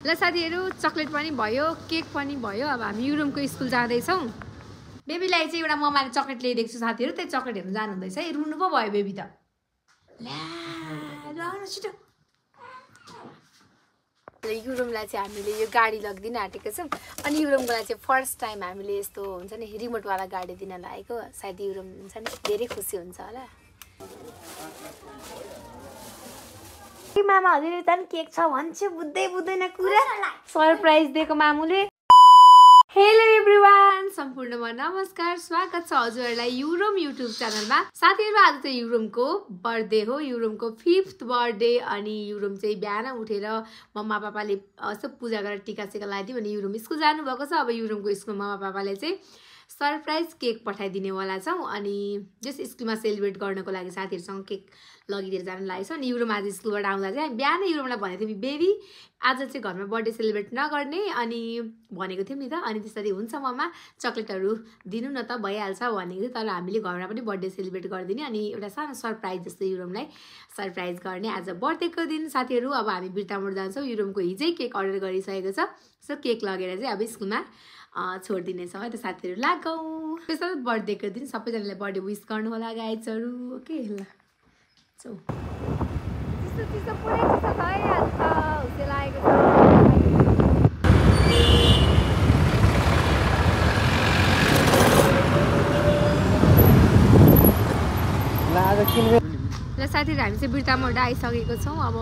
ल साथीहरु चकलेट पनि भयो केक पनि भयो अब हामी युरोमको स्कुल जाँदै छौं बेबीलाई चाहिँ एउटा मम्माले चकलेट ल्याइदिएको छु साथीहरु त्यही चकलेट हेर्न जानु हुँदैछ है रुनु पो भयो बेबी त ला ल छिटो युरोमलाई चाहिँ हामीले यो गाडी लगिदिन आटेको छौं अनि युरोमकोलाई चाहिँ फर्स्ट टाइम हामीले यस्तो हुन्छ नि रिमोट वाला गाडी दिन लागेको सायद युरोम हुन्छ नि धेरै खुसी हुन्छ होला मामा हजुरले त केक छ भन्छ बुझ्दै बुझ्दैन कुरा सरप्राइज दिएको मामुले हेलो एभ्रीवान सम्पूर्णमा नमस्कार स्वागत छ हजुरहरुलाई युरोम युट्युब च्यानलमा साथीहरु आज चाहिँ युरोमको बर्थडे हो युरोमको 5th बर्थडे अनि युरोम चाहिँ बिहान उठेर मम्मा पापाले यसो पूजा गरेर टीका सिका लगाइदियो अनि युरोम स्कुल जानु भएको छ अब युरोमको स्कुलमा मम्मा पापाले चाहिँ सरप्राइज केक पठाइदिने वाला छौं अनि जस स्कुलमा सेलिब्रेट गर्नको लागि साथीहरुसँग केक लगिदिएर जान लागेछ अनि युरोम आज स्कुलबाट आउँदा चाहिँ बिहान युरोमलाई भनेको थियौ बेबी आज चाहिँ घरमा बर्थडे सेलिब्रेट नगर्ने अनि भनेको थियौ नि त अनि त्यसरी हुन्छ मम्मा चकलेटहरु दिनु न त भइहाल्छ भनेको थियो तर हामीले घरमा पनि बर्थडे सेलिब्रेट गर्दिने अनि एउटा सानो सरप्राइज जस्तो युरोमलाई सरप्राइज गर्ने आज बर्थडेको दिन साथीहरु अब हामी बिर्तामोड जान्छौं युरोमको हिजै केक अर्डर गरिसकेको छ सो केक लगेर चाहिँ अब स्कुलमा छोड्दिने छ है त साथीहरु लागौं स्पेशल बर्थडेको दिन सबैजनाले बर्थडे विश गर्नु होला गाइजहरु ओके ल सो त्यस्तो पुरै चिसो भइहाल्छ उसे लागेको छ ल साथीहरु हामी चाहिँ बिर्तामोड आइसकेको छौं अब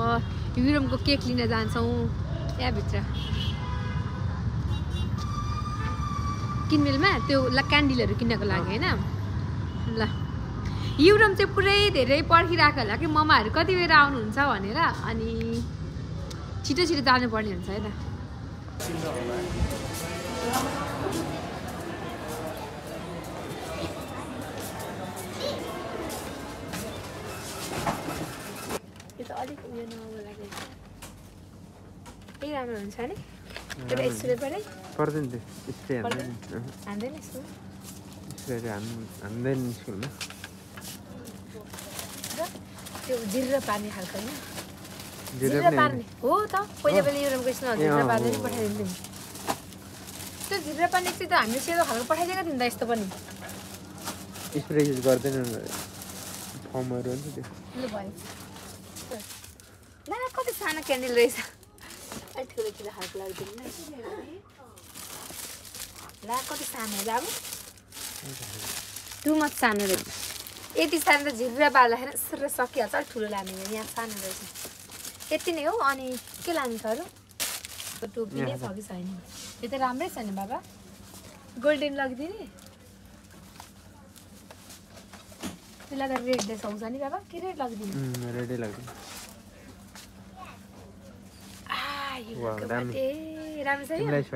युरोमको केक लिन जान्छौं यहाँ भित्र किनमेलमा त्यो क्यान्डलहरु किन्नको लागि हैन ल युरोम चाहिँ पुरै धेरै पर्खिराको होला कि मम्माहरु कति बेर आउनुहुन्छ भनेर अनि छिटो छिटो जानु पर्ने हुन्छ है त यो त अलिक उयो नआउला लाग्यो के राम्रो हुन्छ नि त्यो स्प्रे परे पर्दैन त्यो स्प्रे हान्दैन यसो स्प्रे हान्दैन स्कुलमा त्यो जिरा पार्ने खालको हैन जिरा पार्ने हो त पहिले पहिले युरोमको स्कुलमा जिरा पार्ने नि पठाइदिन्थ्यौं त्यो जिरा पार्ने चाहिँ त हामीले सेतो खालको पठाइदिएको थियौं त यस्तो पनि स्प्रे युज गर्दैन फर्महरु हुन्छ त्यो ल भयो ल कति सानो क्यान्डल रहेछ अहिले ठुलो ठुलो खालको लाग्दैन ल कति सानो हो अब टु मच सानो रहेछ यति सानो त झिर्रा बाल्दाखेरि सर सकिहाल्छ अलिक ठुलो लाने यहाँ सानो रहेछ यति नै हो अनि के लानु छ अरू टोपी नै छ कि छैन यो त राम्रै छ नि बाबा गोल्डन लगिदिने त्यसलाई त रेड देखाउँछ नि बाबा के रेड लगिदिने रेडै लगिदिने राम्रो छ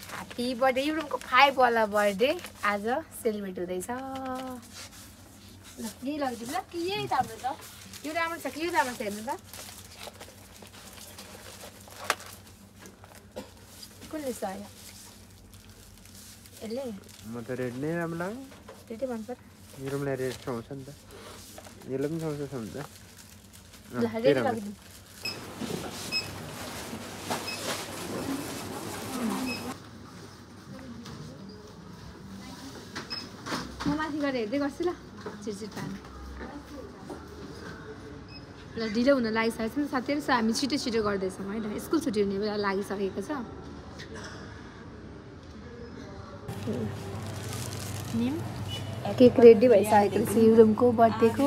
ह्याप्पी बर्थडे युरोमको 5 वाला बर्थडे आज सेलिब्रेट हुँदैछ ल यही लगिदिनु ल कि यही राम्रो छ यो राम्रो छ कि यो राम्रो छ हेर्नु त कुनले छ यसले म त रेड नै राम्रो लाग्यो रेडै मन पर्छ युरोमलाई रेड सुहाउँछ नि त येलो पनि सुहाउँछ नि त ल रेड लगिदिनु म माथि गएर हेर्दै गर्छु ल चिरचिर पार्नु ल ढिलो हुन लागिसकेको छ नि साथीहरु हामी छिटो छिटो गर्दैछौँ है त स्कुल छुट्टी हुने बेला लागिसकेको छ केक रेडी भइसकेको छ युरोमको बर्थडेको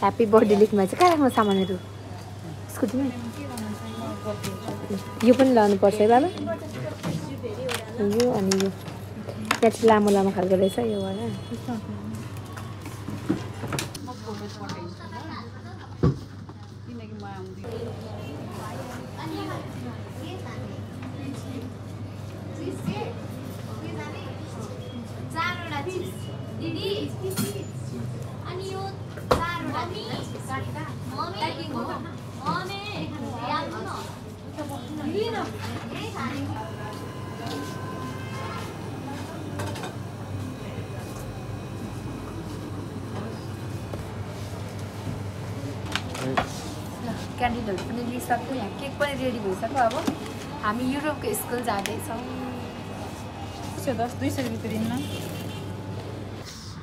ह्याप्पी बर्थडे लेख्नु भएछ कहाँ राख्नु सामानहरू स्कुटीमै यो पनि लानुपर्छ है बाबा यो अनि यो यहाँ चाहिँ लामो लामो खालको रहेछ यो वाला क्यान्डलहरु पनि लिइसक्यो यहाँ केक पनि रेडी भइसक्यो अब हामी युरोपको स्कुल जाँदैछौँ। 200 रुपियाँ दिनमा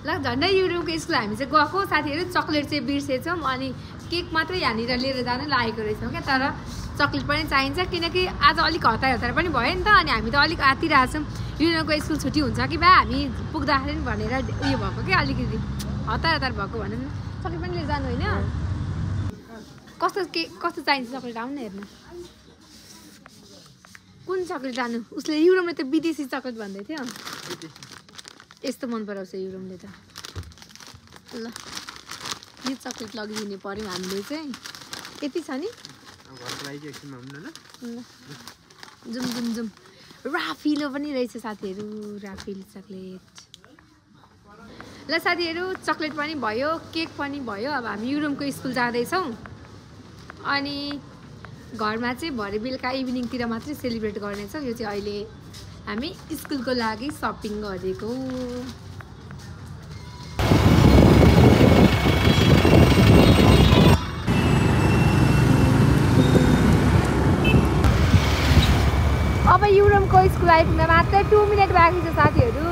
ल झन्डै युरोपको स्कुल हामी चाहिँ गएको साथीहरू। चक्लेट चाहिँ बिर्सेछौँ अनि केक मात्रै यहाँनिर लिएर जानु लागेको रहेछौँ क्या। तर चक्लेट पनि चाहिन्छ किनकि आज अलिक हतार पनि भयो नि त। अनि हामी त अलिक आतिरहेछौँ युरोपको स्कुल छुट्टी हुन्छ कि बा हामी पुग्दाखेरि भनेर उयो भएको क्या। अलिकति हतार भएको भनौँ न। चक्लेट पनि लिएर जानु होइन? कस्तो चाहिन्छ चक्लेट? आउनु न हेर्नु कुन चक्लेट जानु। उसले युरोपले त विदेशी चक्लेट भन्दै थियो। यस्तो मन पराउँछ युरोपले त। ल यो चक्लेट लगिदिनु पर्यो हामीले चाहिँ। यति छ नि? जुम राफिलो पनि रहेछ साथीहरू। राफिलो चक्लेट। ल साथीहरू चक्लेट पनि भयो केक पनि भयो। अब हामी युरोपको स्कुल जाँदैछौँ अनि घरमा चाहिँ भरे बेलुका इभिनिङतिर मात्रै सेलिब्रेट गर्नेछौँ। यो चाहिँ अहिले हामी स्कुलको लागि सपिङ गरेको। अब युरोपको स्कुल आइपुग्न मात्र 2 मिनट बाँकी छ साथीहरू।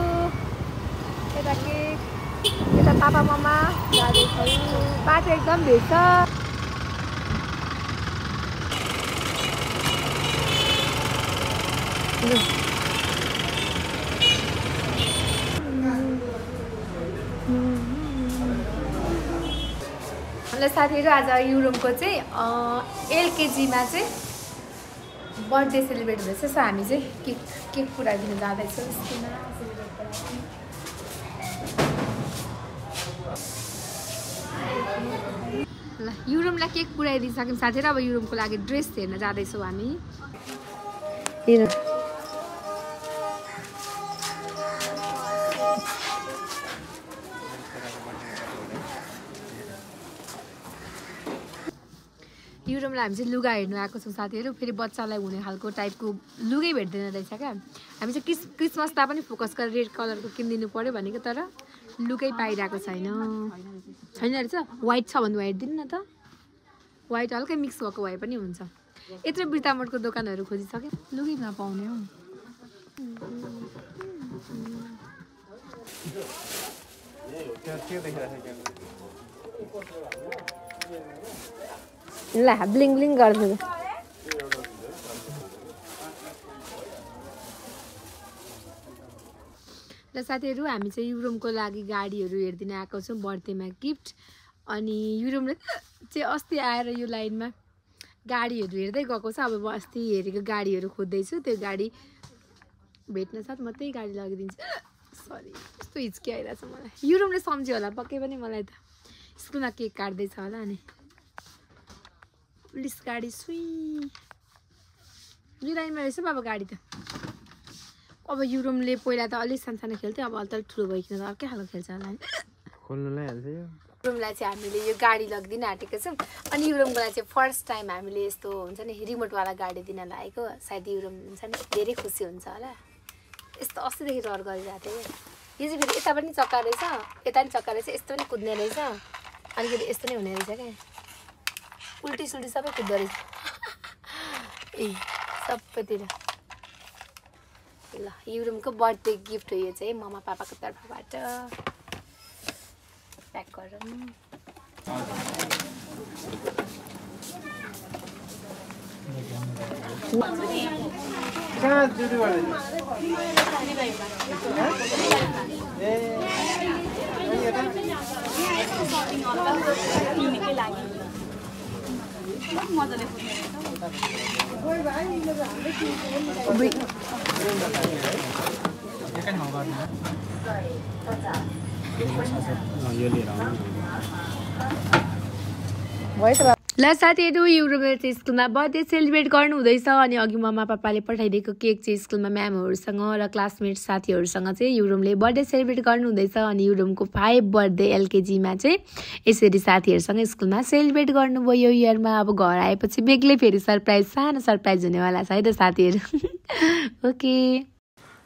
यता केक यता पापा मम्मा जाँदैछौँ। बाटो एकदम भिड छ। ल साथीहरू आज युरोपको चाहिँ एलकेजीमा चाहिँ बर्थडे सेलिब्रेट हुँदैछ। सो हामी चाहिँ केक पुऱ्याइदिनु जाँदैछौँ स्कुलमा सेलिब्रेट ल युरोपलाई केक पुऱ्याइदिइसक्यौँ साथीहरू। अब युरोपको लागि ड्रेस हेर्न जाँदैछौँ हामी। युरोपलाई हामी चाहिँ लुगा हेर्नु आएको छौँ साथीहरू। फेरि बच्चालाई हुने खालको टाइपको लुगै भेट्दैन रहेछ क्या। हामी चाहिँ क्रिसमसलाई पनि फोकस गरेर रेड कलरको किनिदिनु पऱ्यो भनेको तर लुगै पाइरहेको छैन रहेछ। वाइट छ भने वाइट दिनु न त। वाइट हल्कै मिक्स भएको भए पनि हुन्छ। यत्रो बिर्तामोडको दोकानहरू खोजिसक्यो लुगै नपाउने हो। ल ब्लिङ ब्लिङ गर्छु। ल साथीहरू हामी चाहिँ युरोपको लागि गाडीहरू हेरिदिन आएको छौँ बर्थडेमा गिफ्ट। अनि युरोपले चाहिँ अस्ति आएर यो लाइनमा गाडीहरू हेर्दै गएको छ। अब अस्ति हेरेको गाडीहरू खोज्दैछु। त्यो गाडी भेट्न साथ म त्यही गाडी लगिदिन्छु। सरी यस्तो हिचकी आइरहेछ मलाई। युरोपले सम्झ्यो होला पक्कै पनि मलाई त। स्कुलमा केक काट्दैछ होला नि। पुलिस गाडी सुई यो लाइनमा रहेछ बाबा गाडी त। अब युरोपले पहिला त अलिक सानो खेल्थ्यो। अब अलिक ठुलो भइकन त अर्कै खालको खेल्छ होला नि। खोल्नुलाई हाल्छ यो। युरोपलाई चाहिँ हामीले यो गाडी लगिदिन आँटेको छौँ। अनि युरोपलाई चाहिँ फर्स्ट टाइम हामीले यस्तो हुन्छ नि रिमोटवाला गाडी दिन लागेको। सायद युरोप हुन्छ नि धेरै खुसी हुन्छ होला। यस्तो अस्तिदेखि डर गरिरहेको थियो। यो चाहिँ फेरि यता पनि चक्का रहेछ यता पनि चक्का रहेछ। यस्तो पनि कुद्ने रहेछ। अलिकति यस्तो नै हुने रहेछ क्या। उल्टी सुल्टी सबै कुद्दो रहेछ ए सबैतिर। ल युरोपको बर्थडे गिफ्ट हो यो चाहिँ मम्मा पापाको तर्फबाट। प्याक गरौँ। ल साथीहरू युरोपले चाहिँ स्कुलमा बर्थडे सेलिब्रेट गर्नु हुँदैछ। अनि अघि मम्मा पापाले पठाइदिएको केक चाहिँ स्कुलमा म्यामहरूसँग र क्लासमेट साथीहरूसँग चाहिँ युरोपले बर्थडे सेलिब्रेट गर्नु हुँदैछ। अनि युरोपको 5 बर्थडे एलकेजीमा चाहिँ यसरी साथीहरूसँग स्कुलमा सेलिब्रेट गर्नुभयो यो इयरमा। अब घर आएपछि बेग्लै फेरि सरप्राइज सानो सरप्राइज हुनेवाला छ है त साथीहरू। ओके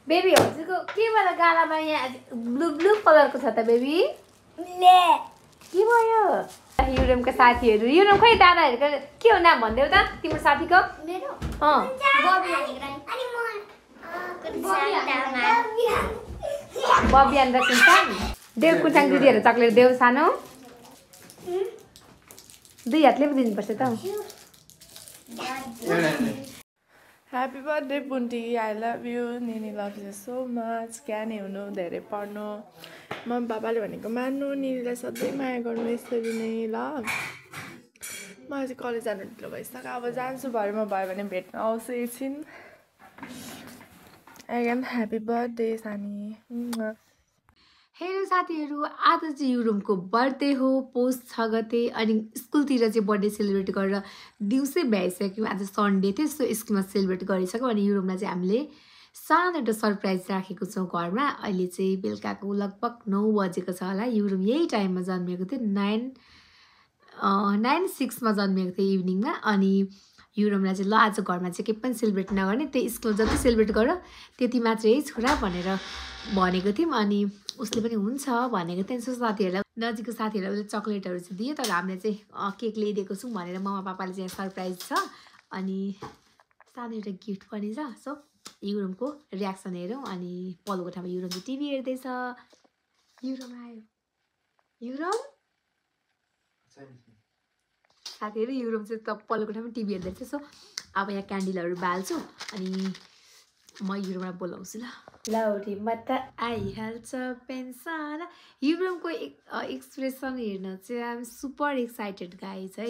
बेबी हजुरको के वाला गालामा यहाँ ब्लू ब्लू कलरको छ त बेबी? के भयो? युरोपका साथीहरू युरोप खै दादाहरूको के हो नाम भन्देऊ त तिम्रो साथीको? मेरो बबी एन्ड रसिन्सन देव कुटाङ दिदीहरू चक्लेट देऊ सानो 2 हातले पो दिनुपर्छ त Happy birthday, Punti. I love you. Nini loves you so much. Can you know धेरै पढ्नु मम्मी पापाले भनेको मान्नु निनीलाई सधैँ माया गर्नु यसरी नै ल म चाहिँ कलेज जानु ढिलो भइसक्यो अब जान्छु भरेमा भयो भने भेट्न आउँछु एकछिन अगेन ह्याप्पी बर्थडे सानी हेलो साथीहरू आज चाहिँ युरोमको बर्थडे हो पोस्ट 6 गते अनि स्कुलतिर चाहिँ बर्थडे सेलिब्रेट गरेर दिउँसै भ्याइसक्यौँ आज सन्डे थियो सो स्कुलमा सेलिब्रेट गरिसक्यौँ अनि युरोमलाई चाहिँ हामीले सानो एउटा सरप्राइज राखेको छौँ घरमा अहिले चाहिँ बेलुकाको लगभग 9 बजेको छ होला युरोम यही टाइममा जन्मेको थियो 9:06 मा जन्मेको थियो इभिनिङमा अनि युरोमलाई चाहिँ ल आज घरमा चाहिँ केही पनि सेलिब्रेट नगर्ने त्यही स्कुल जति सेलिब्रेट गर त्यति मात्रै है छोरा भनेर भनेको थियौँ अनि उसले पनि हुन्छ भनेको थिएँ सो साथीहरूलाई नजिकको साथीहरूलाई उसले चक्लेटहरू चाहिँ दियो तर हामीले चाहिँ केक ल्याइदिएको छौँ भनेर मम्मा पापाले चाहिँ सरप्राइज छ अनि सानो एउटा गिफ्ट पनि छ सो युरोमको रियाक्सन हेरौँ अनि पल्लो कोठामा युरोम चाहिँ टिभी हेर्दैछ युरोम आयो युरोम साथीहरू युरोम चाहिँ पल्लो कोठामा टिभी हेर्दैछ सो अब यहाँ क्यान्डलहरू बाल्छु अनि म युरोमलाई बोलाउँछु ल लौरीमा त आइहाल्छ पेन्सन युरोमको एक्सप्रेसन हेर्न चाहिँ I am super excited guys है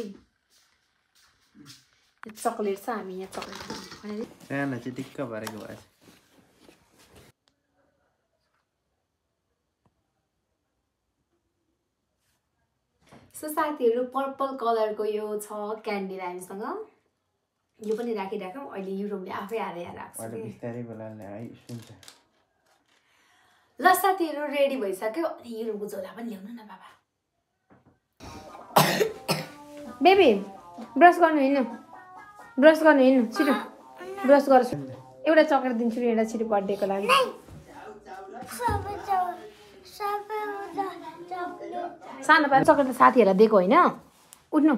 चक्लेट छ हामी यहाँ चक्लेट सानो चाहिँ दिक्क भरेको भएछ सो साथीहरू पर्पल कलरको यो छ क्यान्डल हामीसँग यो पनि राखिराखौँ अहिले युरोमले आफै हालेर राख्छ बिस्तारै बोलाले है सुन्छ ल साथीहरू रेडी भइसक्यो अनि युरोमको झोला पनि ल्याउनु न बाबा बेबी ब्रस गर्नु हिँड्नु छिटो ब्रस गर्छु एउटा चक्लेट दिन्छु नि एउटा छिटो बर्थडेको लागि सानो पानी चक्लेट त साथीहरूलाई दिएको होइन उठ्नु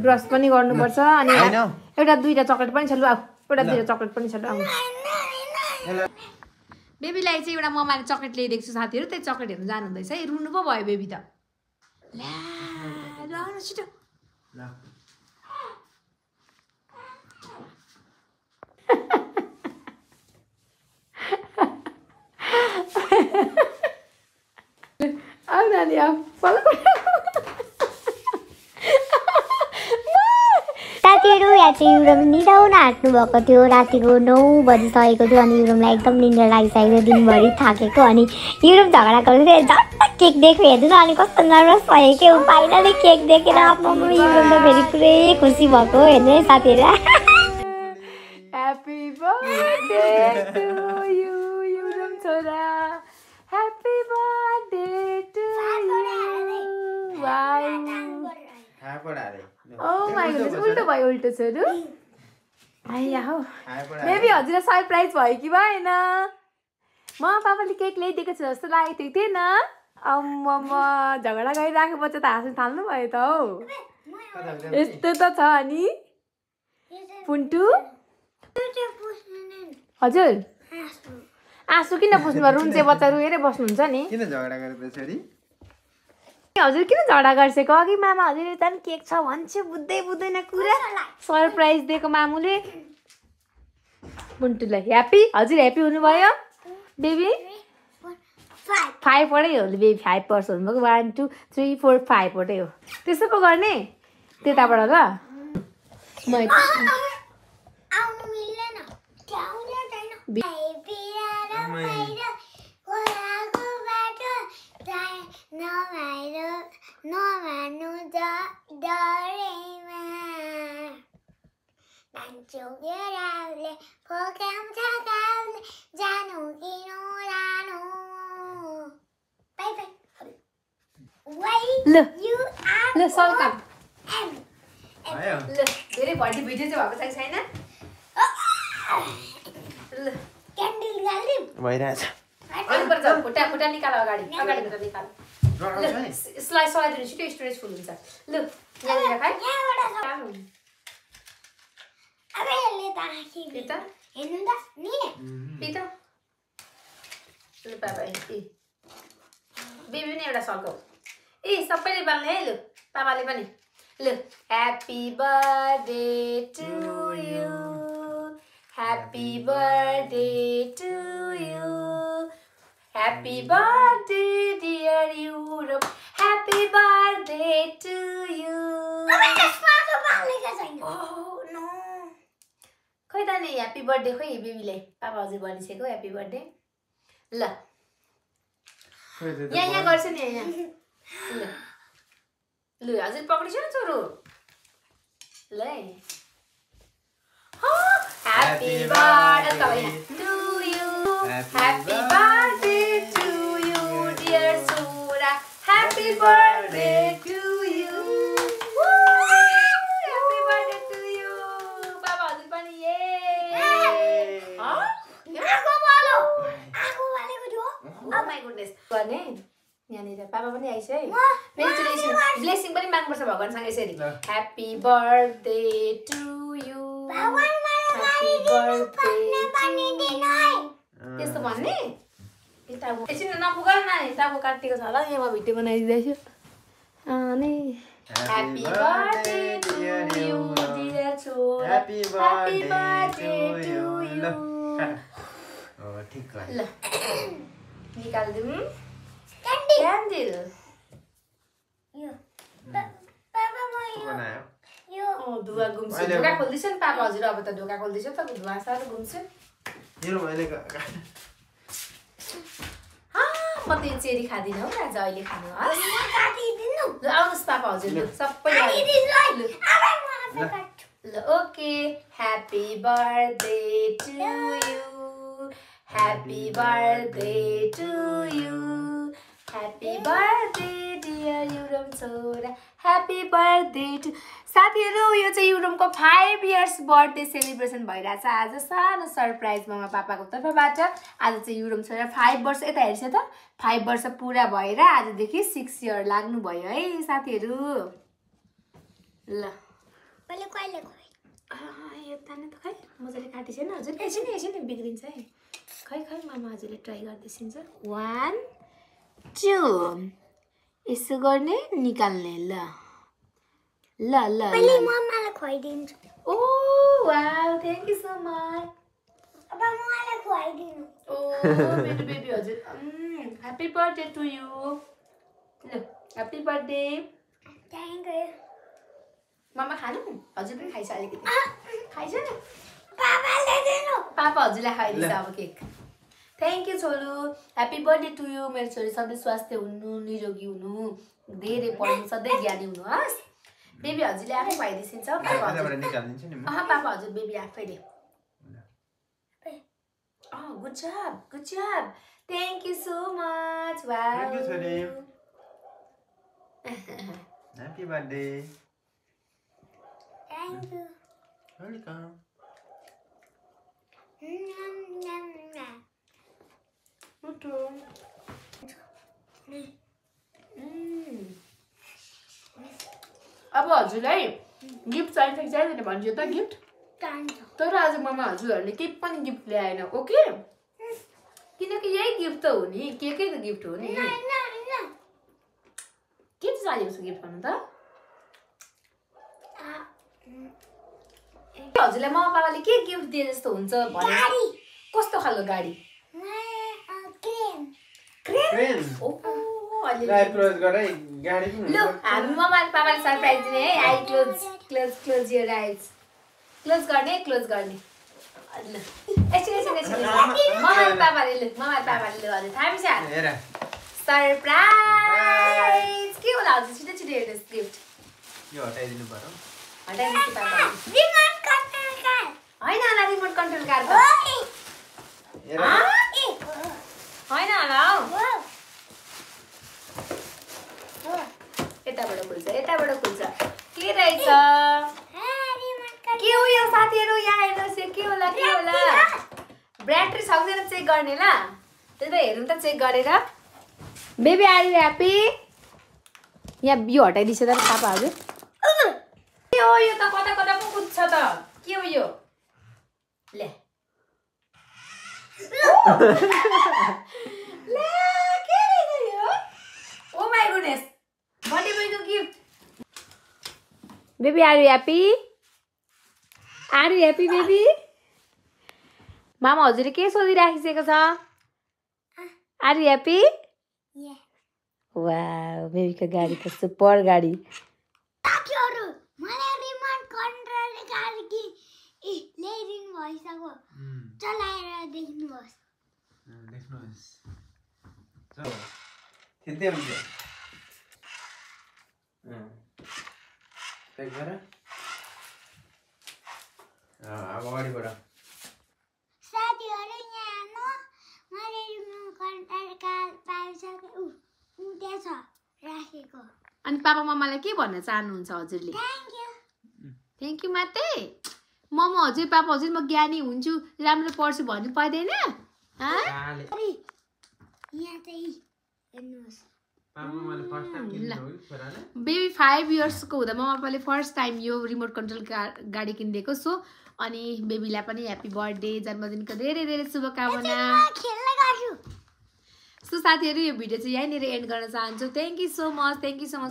ब्रस पनि गर्नुपर्छ अनि एउटा 2टा चक्लेट पनि छ लु एउटा 2टा चक्लेट पनि छ लु बेबीलाई चाहिँ एउटा मम्माले चक्लेट ल्याइदिएको छु साथीहरू त्यही चक्लेट हेर्नु जानु हुँदैछ है रुनु पो भयो बेबी त ला छिटो आऊ नानी आऊ साथीहरू यहाँ चाहिँ युरोम निदाउन आँट्नु भएको थियो रातिको 9 बजिसकेको थियो अनि युरोमलाई एकदम निन्द्रा लागिसकेको थियो दिनभरि थाकेको अनि युरोम झगडा गर्दै थियो झट्ट केक देख्यो हेर्नु न अनि कस्तो नर्भस भयो कि फाइनली केक देखेर आफ्नो युरोम त फेरि पुरै खुसी भएको हेर्नु है साथीहरू happy birthday to you Yurom छोरा happy birthday to you wow Oh my goodness, उल्टो भयो उल्टो छोरो आइया हो बेबी हजुरलाई सरप्राइज भयो कि भएन मम्मा पापाले केक ल्याइदिएको छ जस्तो लागेको थियो थिएन अम्म झगडा गरिराखेपछि त हाँस्नु थाल्नु भयो त हौ यस्तो त छ अनि पुन्टु हजुर आँसु किन पुस्नु रुन्चे बच्चा रुएर बस्नुहुन्छ नि किन झगडा गरेको छोरी हजुर किन झगडा गर्छेको अघि मामा हजुर त केक छ भन्छ बुझ्दैन कुरा सरप्राइज दिएको मामुले पुन्टुलाई ह्याप्पी हजुर ह्याप्पी हुनुभयो बेबी 5 वटै हो बेबी 5 पर्छ हुनुभएको 1 2 3 4 5 वटै हो त्यसो पो गर्ने त्यताबाट ल म ल सल्का धेरै भर्ती भिडियो चाहिँ भएको छैन ल क्यान्डल गाल्दिम भइरहेछ खुट्टा निकाल अगाडि खुट्टा निकाल स्लाइस सलाइदिनु छिटो स्टोरेज फुल हुन्छ ल यहाँनिर खाइ ल पापा ए बेबी पनि एउटा सकाउ ए सबैले बाल्ने है लु पापाले पनि लु happy birthday to you happy birthday to you happy birthday dear Yurom happy birthday to you नो खै त नि ह्याप्पी बर्थडे खोइ बेबीलाई पापा हजुर भनिसकेको ह्याप्पी बर्थडे ल यहाँ गर्छ नि यहाँ ल ल हजुर पक्रिन्छ नि छोरो ल happy birthday to you happy birthday to you dear छोरा happy birthday to you happy birthday to you बाबा हजुर पनि ए Oh my goodness. गर्ने यहाँनिर पापा पनि आइछ है ब्लेसिङ पनि माग्नुपर्छ भगवानसँग यसरी happy birthday to you happy birthday त्यस्तो भन्ने एकछिन नपुग न टाउको काटेको छ होला यहाँ भिडियो बनाइदिँदैछु अनि happy birthday to you dear छोरा ह्याप्पी बर्थडे टु यु ठिक ल निकाल्दिउँ क्यान्डल धुवा घुम्छु ढोका खोल्दैछ नि पापा हजुर अब त ढोका खोल्दैछ त धुवा साह्रो घुम्छु म त यो चेरी खाँदिनँ हौ आज अहिले खानु ल आउनुहोस् पापा हजुर सबै ल okay happy birthday to you Happy birthday to you. Happy birthday dear Yurom छोरा. Happy birthday to साथीहरु यो चाहिँ युरमको 5 years बर्थडे सेलिब्रेसन भइरहेछ आज सानो सरप्राइज ममा पापाको तर्फबाट आज चाहिँ युरम छोरा 5 वर्ष यता हेर्छ त 5 वर्ष पुरा भएर आजदेखि 6 year लाग्नु भयो है साथीहरु ल मैले कहिले खोइ यो ताने त खै मजाले काटिसेन हजुर एकछिन बिग्रिन्छ है खै मामा हजुरले ट्राई गर्दैछिन्छ 1 2 यसो गर्ने निकाल्ने ल पहिले मम्मालाई खुवाइदिन्छु ओ wow thank you so much अब मलाई खुवाइदिनु ओ मेरो बेबी हजुर ह्यापी बर्थडे टु यु ल ह्यापी बर्थडे थ्यांक यू मामा खानु हजुर पनि खाइछ अलिकति खाइछ नि पापाले दिनु पापा हजुरलाई खाइदिन्छ अब केक थ्यांक यू छोरो ह्यापी बर्थडे टु यु मेरो छोरी सधैँ स्वास्थ्य हुनु निरोगी हुनु धेरै पढ्नु सधैँ ज्ञानी हुनु हस् बेबी हजुरले आफै खुवाइदिन्छ पापा हजुर बेबी आफैले good job thank you so much wow thank you छोरी happy birthday thank you welcome अब हजुरलाई गिफ्ट चाहिँदैन भन्छु त गिफ्ट तर आज ममा हजुरहरूले केही पनि गिफ्ट ल्याएन ओके किनकि यही गिफ्ट त हो नि केकै त गिफ्ट हो नि के चाहिँ चाहिएको छ गिफ्ट भन्नु त हजुरलाई ममा पापाले के गिफ्ट दिए जस्तो हुन्छ भने कस्तो खालको गाडी क्रेन ल हामी ममा पापाले सरप्राइज दिने है आई क्लोज योर आइज क्लोज गर्ने ल एकछिन ममा पापाले ल हजुर थाहा छ सरप्राइज के होला हजुर छिटो हेर्नुहोस् गिफ्ट यो हटाइदिनु पर्यो हटाइदिनु पापा होइन होला रिमोट कन्ट्रोल कार होइन होला यताबाट खुल्छ के रहेछ के हो यो साथीहरु यहाँ हेर्नुहोस् के होला ब्याट्री सक्दैन चेक गर्ने ल त्यही त हेरौँ त चेक गरेर बेबी आर यु ह्याप्पी यहाँ यो हटाइदिन्छ त पापा हजुर के हो यो त कता पो कुद्छ त के हो यो ले gift. Baby, are you happy? Are you happy, baby? मामा हजुरले के सोधिराखिसकेको छ? Are you happy? Yeah. Wow, बेबीको गाडी त सुपर गाडी. साथीहरु, मलाई रिमोट कन्ट्रोल गाडी कि ल्याइदिनु भइसक्यो. चलाएर देख्नुहोस्. देख्नुहोस्. चलो. खेल्दै हुन्छ. त्यही भएर अब अगाडि बढ. साथीहरु यहाँ न मैले रिमोट कन्ट्रोल पाइसके त्यहाँ छ राखेको. अनि पापा मम्मालाई के भन्न चाहनुहुन्छ हजुरले? थ्यांक यू मात्रै. मम्मा हजुर पापा हजुर म ज्ञानी हुन्छु राम्रो पढ्छु भन्नु पर्दैन? यहाँ चाहिँ हेर्नुहोस्. बेबी 5 इयर्सको हुँदा मम्मा पापाले फर्स्ट टाइम यो रिमोट कन्ट्रोल गाडी किनिदिएको. सो अनि बेबीलाई पनि ह्याप्पी बर्थडे, जन्मदिनको धेरै धेरै शुभकामना. सो साथीहरु यो भिडियो चाहिँ यहीँनिर एन्ड गर्न चाहन्छु. Thank you so much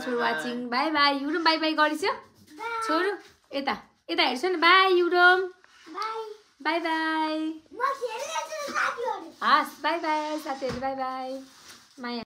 for watching. Bye bye. युरोम बाई बाई गरिसक्यो छोरो. यता यता हेर्छु नि. बाई युरोम. Bye bye. हस् बाई बाई साथीहरु. Bye bye. माया.